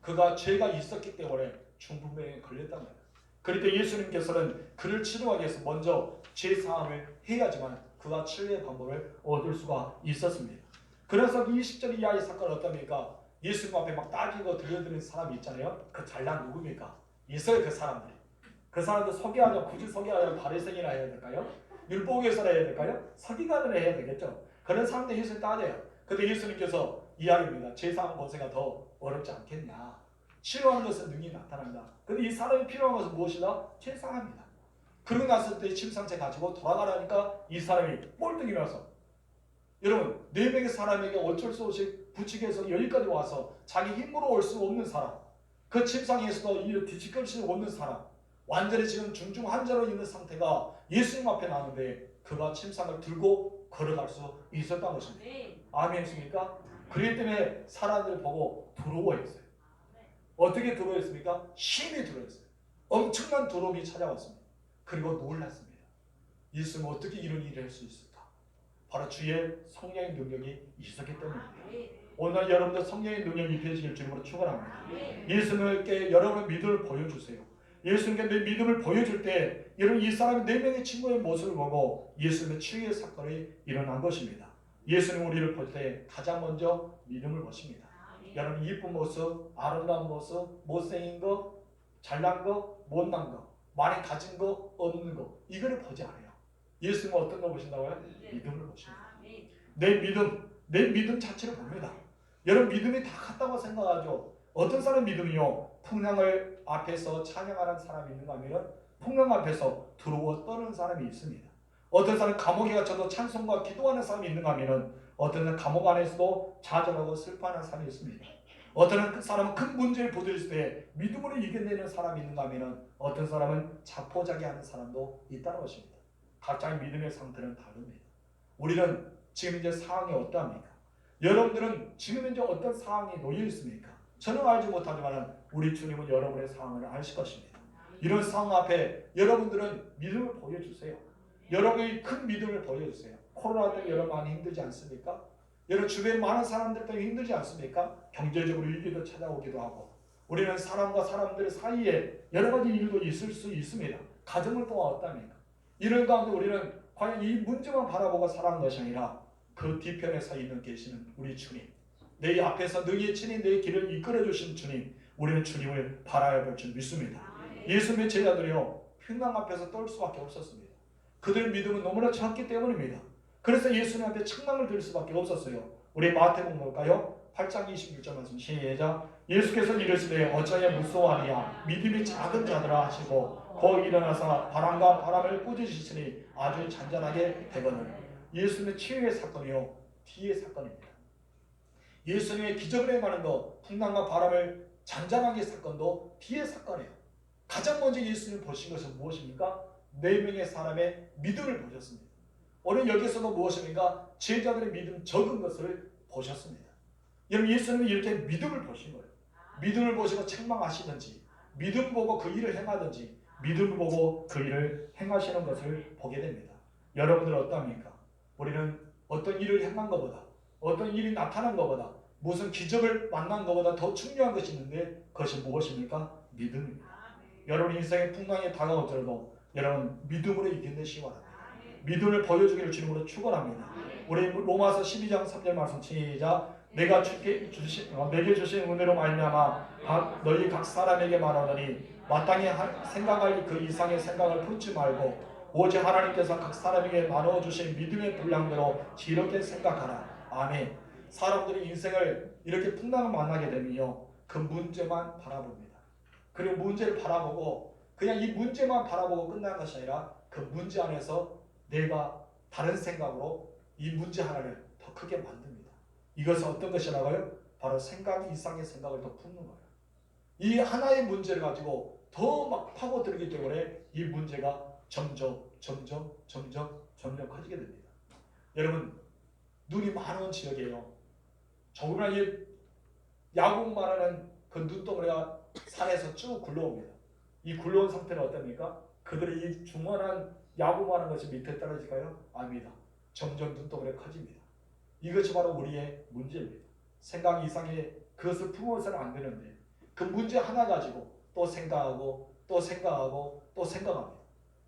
그가 죄가 있었기 때문에 중풍병에 걸렸단 말이에요. 그러니까 예수님께서는 그를 치료하기 위해서 먼저 제사함을 해야지만 그가 치료의 방법을 얻을 수가 있었습니다. 그래서 20절 이하의 사건은 어떻습니까? 예수님 앞에 막 따지고 들려드리는 사람이 있잖아요. 그 잘난 누굽니까? 있어요 그 사람들이. 그 사람들 소개하자면 굳이 소개하자면 바리새인이라 해야 될까요? 율법교사라 해야 될까요? 서기관을 해야 되겠죠. 그런 사람들 예수님 따져요. 근데 예수님께서 이야기합니다. 제사하는 권세가 더 어렵지 않겠냐. 치료하는 것은 능히 나타난다. 근데 이 사람이 필요한 것은 무엇이다? 제사합니다. 그러고 났을 때 침상째 가지고 돌아가라니까 이 사람이 꼴등이 나서 여러분 4명의 사람에게 어쩔 수 없이 부치게해서 여기까지 와서 자기 힘으로 올 수 없는 사람 그 침상에서도 이 뒤집힐 없는 사람 완전히 지금 중증 환자로 있는 상태가 예수님 앞에 나오는데 그가 침상을 들고 걸어갈 수 있었던 것입니다. 아멘이십니까? 그렇기 때문에 사람들 보고 두려워했어요. 어떻게 두려워했습니까? 힘이 두려웠어요. 엄청난 두려움이 찾아왔습니다. 그리고 놀랐습니다. 예수님은 어떻게 이런 일을 할 수 있을까? 바로 주의 성령의 능력이 있었기 때문입니다. 오늘 여러분들 성령의 능력이 입혀지길 주님으로 축원합니다. 예수님께 여러분의 믿음을 보여주세요. 예수님께 내 믿음을 보여줄 때 여러분 이 사람이 4명의 친구의 모습을 보고 예수님의 치유의 사건이 일어난 것입니다. 예수님 우리를 볼 때 가장 먼저 믿음을 보십니다. 여러분 이쁜 모습, 아름다운 모습, 못생긴 거, 잘난 거, 못난 거, 많이 가진 거, 없는 거 이거를 보지 않아요. 예수님은 어떤 걸 보신다고요? 믿음을 보십니다. 내 믿음 자체를 봅니다. 여러분 믿음이 다 같다고 생각하죠. 어떤 사람 믿음이요? 풍랑을 앞에서 찬양하는 사람이 있는가 하면 풍랑 앞에서 두려워 떠는 사람이 있습니다. 어떤 사람 감옥에 갇혀도 찬송과 기도하는 사람이 있는가 하면 어떤 사람 감옥 안에서도 좌절하고 슬퍼하는 사람이 있습니다. 어떤 사람은 큰 문제를 부딪힐 때 믿음으로 이겨내는 사람이 있는가 하면 어떤 사람은 자포자기하는 사람도 있다는 것입니다. 각자의 믿음의 상태는 다릅니다. 우리는 지금 이제 상황이 어떠합니까? 여러분들은 지금 이제 어떤 상황에 놓여 있습니까? 저는 알지 못하지만 우리 주님은 여러분의 상황을 아실 것입니다. 이런 상황 앞에 여러분들은 믿음을 보여주세요. 여러분이 큰 믿음을 보여주세요. 코로나 때문에 여러분 많이 힘들지 않습니까? 여러분 주변에 많은 사람들 때문에 힘들지 않습니까? 경제적으로 위기도 찾아오기도 하고 우리는 사람과 사람들 사이에 여러 가지 일도 있을 수 있습니다. 가정을 또한 어떻습니까? 이런 가운데 우리는 과연 이 문제만 바라보고 살아가는 것이 아니라 그 뒤편에 서 있는 계시는 우리 주님, 내 앞에서 능히 친히 내 길을 이끌어 주신 주님, 우리는 주님을 바라야 할 줄 믿습니다. 예수님의 제자들이요 풍랑 앞에서 떨 수밖에 없었습니다. 그들의 믿음은 너무나 작기 때문입니다. 그래서 예수님 앞에 책망을 들을 수밖에 없었어요. 우리 마태복음 볼까요? 8장 26절 말씀 시작. 예수께서 이르시되 어찌하여 무서워하느냐 믿음이 작은 자들아 하시고 거 일어나서 바람과 바람을 꾸짖으시니 아주 잔잔하게 되거늘. 예수님의 치유의 사건이요 뒤의 사건입니다. 예수님의 기적을 행하는 것 풍랑과 바람을 잔잔하게 사건도 뒤의 사건이에요. 가장 먼저 예수님 보신 것은 무엇입니까? 4명의 사람의 믿음을 보셨습니다. 오늘 여기서도 무엇입니까? 제자들의 믿음 적은 것을 보셨습니다. 여러분 예수님은 이렇게 믿음을 보신 거예요. 믿음을 보시고 책망하시든지 믿음 보고 그 일을 행하든지 믿음 보고 그 일을 행하시는 것을 보게 됩니다. 여러분들 어떠합니까? 우리는 어떤 일을 행한 것보다 어떤 일이 나타난 것보다 무슨 기적을 만난 것보다 더 중요한 것이 있는데 그것이 무엇입니까? 믿음입니다. 여러분 인생의 풍랑이 다가오더라도 여러분 믿음으로 이겨내시기 바랍니다. 믿음을 보여주기를 주님으로 축원합니다. 우리 로마서 12장 3절 말씀 시작. 내가 내게 주신 은혜로 말미암아 너희 각 사람에게 말하노니 마땅히 생각할 그 이상의 생각을 품지 말고 오직 하나님께서 각 사람에게 나누어 주신 믿음의 분량대로 지혜롭게 생각하라. 아멘. 사람들이 인생을 이렇게 풍랑을 만나게 되면요, 그 문제만 바라봅니다. 그리고 문제를 바라보고 그냥 이 문제만 바라보고 끝나는 것이 아니라 그 문제 안에서 내가 다른 생각으로 이 문제 하나를 더 크게 만듭니다. 이것은 어떤 것이라고요? 바로 생각 이상의 생각을 더 품는 거예요. 이 하나의 문제를 가지고 더 막 파고들기 때문에 이 문제가 점점 커지게 됩니다. 여러분 눈이 많은 지역이에요. 조금이나 이 야구만 하는 그 눈덩어리가 산에서 쭉 굴러옵니다. 이 굴러온 상태는 어떻습니까? 그들의 이 중원한 야구만 하는 것이 밑에 떨어질까요? 아닙니다. 점점 눈덩어리가 커집니다. 이것이 바로 우리의 문제입니다. 생각 이상의 그것을 품어서는 안 되는데 그 문제 하나 가지고 또 생각하고 또 생각하고 또 생각합니다.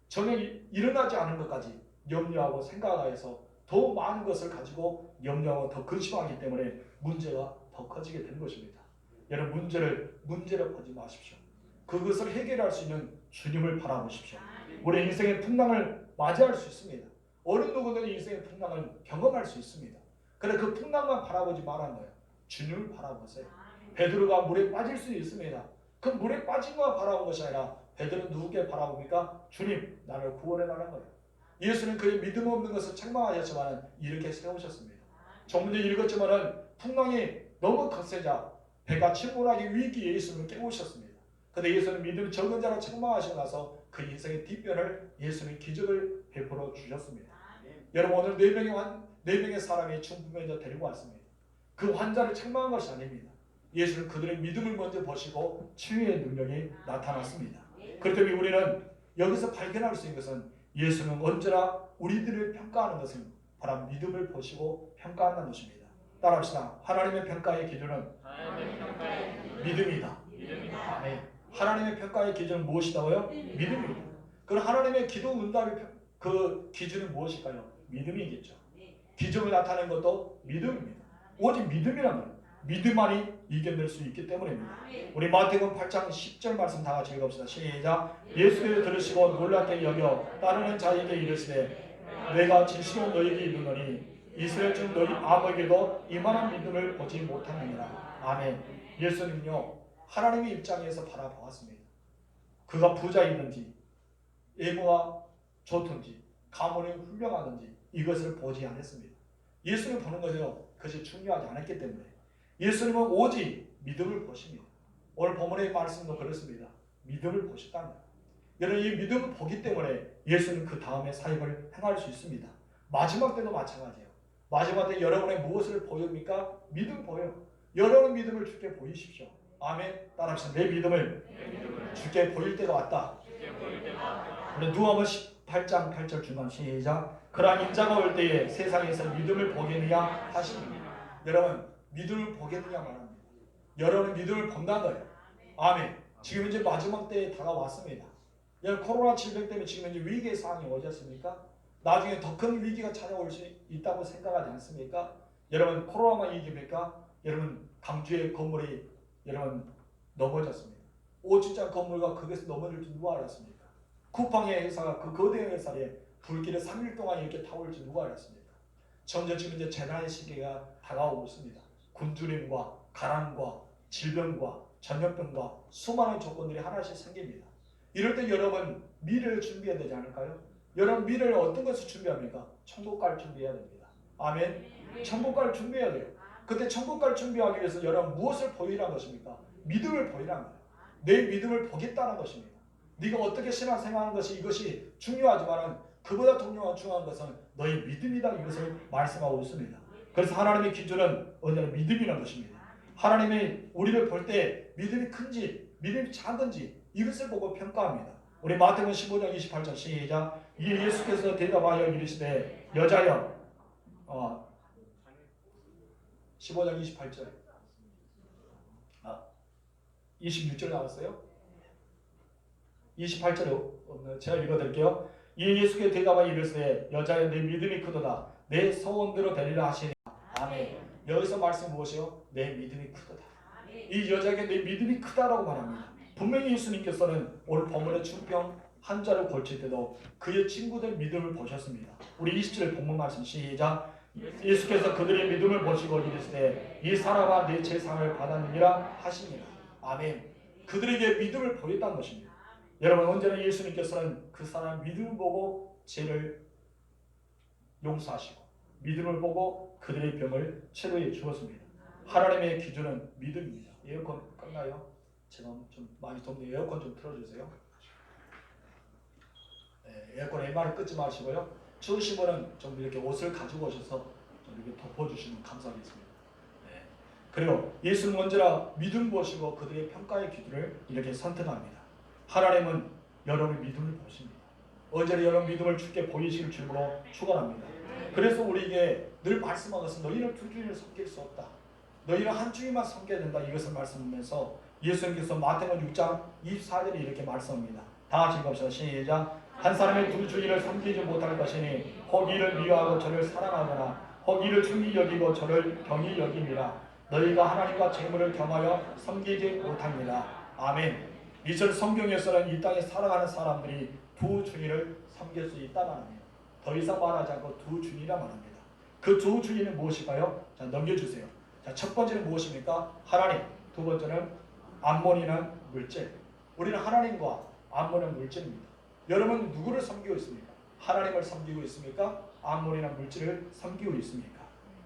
전혀 일어나지 않은 것까지 염려하고 생각해서 더 많은 것을 가지고 염려하고 더 근심하기 때문에 문제가 더 커지게 되는 것입니다. 여러분 문제를 보지 마십시오. 그것을 해결할 수 있는 주님을 바라보십시오. 우리 인생의 풍랑을 맞이할 수 있습니다. 어느 누구든 인생의 풍랑을 경험할 수 있습니다. 그런데 그 풍랑만 바라보지 말라는 거예요. 주님을 바라보세요. 베드로가 물에 빠질 수 있습니다. 그 물에 빠진 것만 바라본 것이 아니라 베드로는 누구께 바라봅니까? 주님, 나를 구원해달라는 거예요. 예수는 그의 믿음 없는 것을 책망하셨지만 이렇게 세우셨습니다. 전문에 읽었지만 풍랑이 너무 거세자 배가 침몰하기 위기에 예수님을 깨우셨습니다. 그런데 예수는 믿음 적은 자로 책망하시고 나서 그 인생의 뒷변을 예수님이 기적을 베풀어 주셨습니다. 여러분 오늘 네 명의 사람이 중풍병자 데리고 왔습니다. 그 환자를 책망한 것이 아닙니다. 예수는 그들의 믿음을 먼저 보시고 치유의 능력이 나타났습니다. 그렇기 때문에 우리는 여기서 발견할 수 있는 것은 예수는 언제나 우리들을 평가하는 것은 바로 믿음을 보시고 평가한다는 것입니다. 따라합시다. 하나님의 평가의 기준은 믿음이다. 아멘. 하나님의 평가의 기준은 무엇이다고요? 믿음입니다. 그럼 하나님의 기도 응답의 그 기준은 무엇일까요? 믿음이겠죠. 기적을 나타내는 것도 믿음입니다. 오직 믿음이란 말이에요. 믿음만이 이겨낼 수 있기 때문입니다. 우리 마태복음 8장 10절 말씀 다 같이 읽어봅시다. 시작. 예수께서 들으시고 놀랍게 여겨 따르는 자에게 이르시되 내가 진실로 너희에게 이르노니 이스라엘 중 너희 아무에게도 이만한 믿음을 보지 못하느니라. 아멘. 예수님은요 하나님의 입장에서 바라보았습니다. 그가 부자이든지 애모가 좋든지 가문이 훌륭하든지 이것을 보지 않았습니다. 예수님 보는 거죠. 그것이 중요하지 않았기 때문에 예수님은 오직 믿음을 보십니다. 오늘 본문의 말씀도 그렇습니다. 믿음을 보셨답니다. 여러분 이 믿음을 보기 때문에 예수는 그 다음에 사역을 행할 수 있습니다. 마지막 때도 마찬가지예요. 마지막 때 여러분의 무엇을 보입니까? 믿음 보여요. 여러분 믿음을 주께 보이십시오. 아멘. 따라합시다. 내 믿음을 주께 보일 때가 왔다. 우리 누가복음 18장 8절 중간 시작. 그러한 인자가 올 때에 세상에서 믿음을 보겠느냐 하십니다. 여러분 믿음을 보겠느냐 말합니다. 여러분은 믿음을 본다는 거예요. 아멘. 지금 이제 마지막 때에 다가왔습니다. 여러분 코로나 700 때문에 지금 이제 위기의 상황이 오셨습니까? 나중에 더 큰 위기가 찾아올 수 있다고 생각하지 않습니까? 여러분 코로나만 이깁니까? 여러분 강주의 건물이 여러분 넘어졌습니다. 5층짜리 건물과 거기서 넘어질 줄 누가 알았습니까? 쿠팡의 회사가 그 거대한 회사에 불길에 3일 동안 이렇게 타올 줄 누가 알았습니까? 점점 지금 이제 재난의 시기가 다가오고 있습니다. 굶주림과 가난과 질병과 전염병과 수많은 조건들이 하나씩 생깁니다. 이럴 때 여러분 미래를 준비해야 되지 않을까요? 여러분 미래를 어떤 것을 준비합니까? 천국 갈 준비해야 됩니다. 아멘. 천국 갈 준비해야 돼요. 그때 천국 갈 준비하기 위해서 여러분 무엇을 보이라는 것입니까? 믿음을 보이라는 거예요. 내 믿음을 보겠다는 것입니다. 네가 어떻게 신앙생활하는 것이 이것이 중요하지만 그보다 중요한 것은 너의 믿음이다 이것을 말씀하고 있습니다. 그래서 하나님의 기준은 언제나 믿음이라는 것입니다. 하나님이 우리를 볼 때 믿음이 큰지 믿음이 작은지 이것을 보고 평가합니다. 우리 마태복음 15장 28절 시작. 이에 예수께서 대답하여 이르시되 여자여 15장 28절 26절 나왔어요? 28절에 제가 읽어드릴게요. 이에 예수께서 대답하여 이르시되 여자여 내 믿음이 크도다 내 소원대로 되리라 하시니 아멘. 여기서 말씀 무엇이요? 내 믿음이 크도다. 이 여자에게 내 믿음이 크다라고 말합니다. 분명히 예수님께서는 오늘 본문의 중병 환자를 고칠 때도 그의 친구들 믿음을 보셨습니다. 우리 20절 본문 말씀 시작. 예수께서 그들의 믿음을 보시고 이르시되 이 사람아 내 제사함을 받았느니라 하시니라. 아멘. 그들에게 믿음을 보였다는 것입니다. 여러분 언제나 예수님께서는 그 사람 믿음을 보고 죄를 용서하시고 믿음을 보고 그들의 병을 치료해 주었습니다. 하나님의 기준은 믿음입니다. 에어컨 껐나요? 제가 좀 많이 덥네요. 에어컨 좀 틀어주세요. 네, 에어컨 웬만하면 끄지 마시고요. 추우신 분은 좀 이렇게 옷을 가지고 오셔서 좀 이렇게 덮어주시면 감사하겠습니다. 네. 그리고 예수는 언제나 믿음 보시고 그들의 평가의 기준을 이렇게 선택합니다. 하나님은 여러분의 믿음을 보십니다. 언제나 여러분 믿음을 주께 보이실 줄로 축원합니다. 그래서 우리에게 늘 말씀한 것은 너희는 두 주인을 섬길 수 없다. 너희는 한 주인만 섬겨야 된다. 이것을 말씀하면서 예수님께서 마태복음 6장 24절에 이렇게 말씀합니다. 다 같이 읽읍시다. 시작. 한 사람의 두 주인을 섬기지 못할 것이니 혹 이를 미워하고 저를 사랑하거나 혹 이를 중히 여기고 저를 경히 여김이라. 너희가 하나님과 재물을 겸하여 섬기지 못합니다. 아멘. 이처럼 성경에서는 이 땅에 살아가는 사람들이 두 주인을 섬길 수 있다는 말입니다. 더 이상 말하지 않고 두 주인이라 말합니다. 그 두 주인은 무엇일까요? 자, 넘겨주세요. 자, 첫 번째는 무엇입니까? 하나님. 두 번째는 암몬이라는 물질. 우리는 하나님과 암몬은 물질입니다. 여러분 누구를 섬기고 있습니까? 하나님을 섬기고 있습니까? 암몬이라는 물질을 섬기고 있습니까?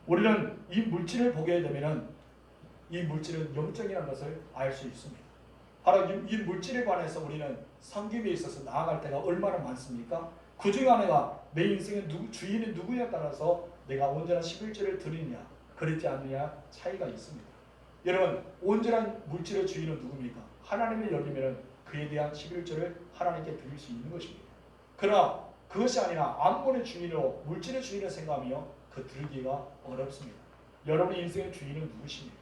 우리는 이 물질을 보게 되면 이 물질은 영적이라는 것을 알 수 있습니다. 바로 이 물질에 관해서 우리는 섬김에 있어서 나아갈 때가 얼마나 많습니까? 그 중에 하나가 내 인생의 주인이 누구냐에 따라서 내가 온전한 11조를 드리느냐 그렇지 않느냐 차이가 있습니다. 여러분 온전한 물질의 주인은 누굽니까? 하나님을 여기면 그에 대한 11조를 하나님께 드릴 수 있는 것입니다. 그러나 그것이 아니라 암몬의 주인으로 물질의 주인을 생각하며 그 들기가 어렵습니다. 여러분의 인생의 주인은 누구십니까?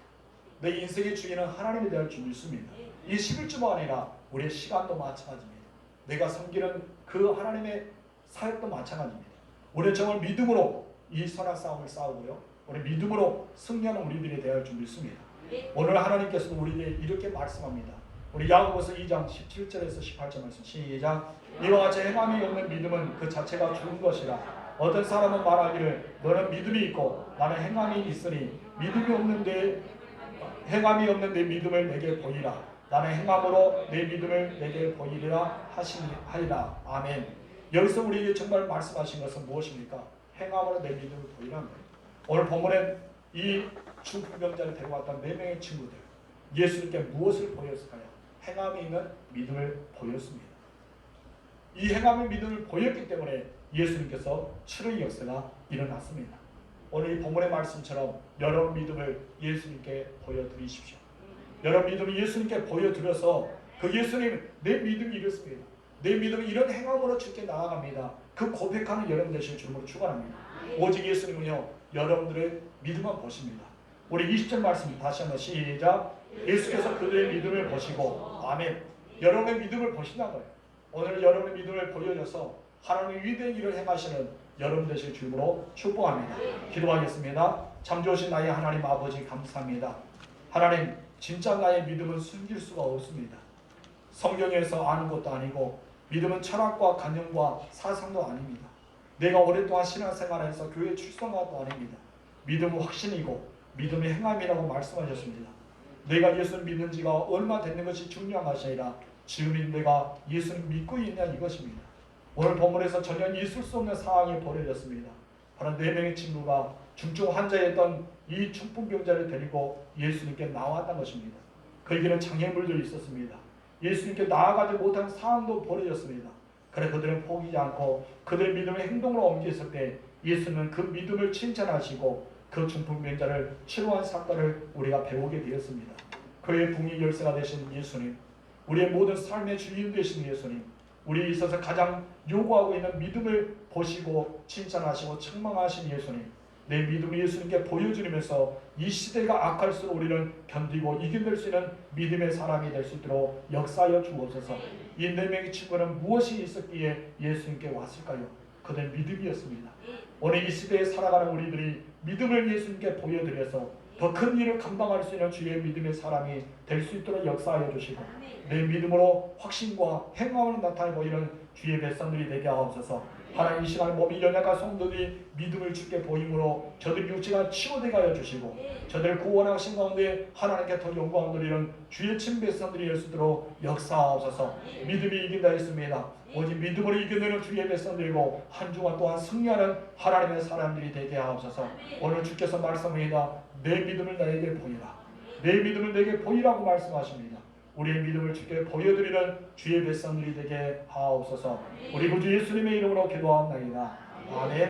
내 인생의 주인은 하나님에 대한 주인이 있습니다. 이 11조가 아니라 우리의 시간도 마찬가지입니다. 내가 섬기는 그 하나님의 사역도 마찬가지입니다. 우리는 정말 믿음으로 이 선악 싸움을 싸우고요. 우리 믿음으로 승리하는 우리들이 되어야 할 줄 믿습니다. 오늘 하나님께서도 우리에게 이렇게 말씀합니다. 우리 야고보서 2장 17절에서 18절 말씀 시작. 이와 같이 행함이 없는 믿음은 그 자체가 죽은 것이라. 어떤 사람은 말하기를 너는 믿음이 있고 나는 행함이 있으니 믿음이 없는데 행함이 없는 내 믿음을 내게 보이라. 나는 행함으로 내 믿음을 내게 보이리라 하리라. 아멘. 여기서 우리에게 정말 말씀하신 것은 무엇입니까? 행함으로 내 믿음을 보이라는 거예요. 오늘 본문에 이 중풍병자를 데려왔던 4명의 친구들 예수님께 무엇을 보였을까요? 행함이 있는 믿음을 보였습니다. 이 행함의 믿음을 보였기 때문에 예수님께서 치료의 역사가 일어났습니다. 오늘 이 본문의 말씀처럼 여러분 믿음을 예수님께 보여드리십시오. 여러분 믿음을 예수님께 보여드려서 그 예수님 내 믿음이 이렇습니다. 내 믿음이 이런 행함으로 주께 나아갑니다. 그 고백하는 여러분 되실 줄로 축원합니다. 오직 예수님은요 여러분들의 믿음만 보십니다. 우리 20절 말씀 다시 한번 시작. 예수께서 그들의 믿음을 보시고 아멘. 여러분의 믿음을 보신다는 거예요. 오늘 여러분의 믿음을 보여줘서 하나님의 위대한 일을 행하시는 여러분 되실 줄로 축복합니다. 기도하겠습니다. 참 좋으신 나의 하나님 아버지 감사합니다. 하나님 진짜 나의 믿음은 숨길 수가 없습니다. 성경에서 아는 것도 아니고 믿음은 철학과 관념과 사상도 아닙니다. 내가 오랫동안 신앙생활에서 교회 출석한 것도 아닙니다. 믿음은 확신이고 믿음의 행함이라고 말씀하셨습니다. 내가 예수를 믿는 지가 얼마 됐는 것이 중요한 것이 아니라 지금 내가 예수를 믿고 있냐 이것입니다. 오늘 본문에서 전혀 있을 수 없는 상황이 벌어졌습니다. 바로 4명의 친구가 중증 환자였던 이 중풍병자를 데리고 예수님께 나왔던 것입니다. 그에게는 장애물도 있었습니다. 예수님께 나아가지 못한 상황도 벌어졌습니다. 그래 그들은 포기하지 않고 그들의 믿음을 행동으로 옮겼을 때 예수님은 그 믿음을 칭찬하시고 그 중풍병자를 치료한 사건을 우리가 배우게 되었습니다. 그의 붕이 열쇠가 되신 예수님, 우리의 모든 삶의 주인 되신 예수님, 우리에 있어서 가장 요구하고 있는 믿음을 보시고 칭찬하시고 책망하신 예수님, 내 믿음을 예수님께 보여주면서 이 시대가 악할수록 우리는 견디고 이겨낼 수 있는 믿음의 사람이 될 수 있도록 역사하여 주옵소서. 이 네 명의 친구는 무엇이 있었기에 예수님께 왔을까요? 그들의 믿음이었습니다. 오늘 이 시대에 살아가는 우리들이 믿음을 예수님께 보여드려서 더 큰 일을 감당할 수 있는 주의 믿음의 사람이 될 수 있도록 역사하여 주시고, 내 믿음으로 확신과 행함을 나타내 보이는 주의 백성들이 되게 하옵소서. 하나님, 이 시간 몸이 연약한 성도들이 믿음을 주께 보임으로 저들 육체가 치유되게 하여 주시고, 저들을 구원하신 가운데 하나님께 더 영광 돌리는 주의 친 백성들이 될 수 있도록 역사하옵소서. 믿음이 이긴다 했습니다. 오직 믿음으로 이겨내는 주의 백성들이고 한 주간 또한 승리하는 하나님의 사람들이 되게 하옵소서. 오늘 주께서 말씀합니다. 내 믿음을 나에게 보이라. 내 믿음을 내게 보이라고 말씀하십니다. 우리의 믿음을 주께 보여드리는 주의 백성들이 되게 하옵소서. 우리 구주 예수님의 이름으로 기도하옵나이다. 아멘.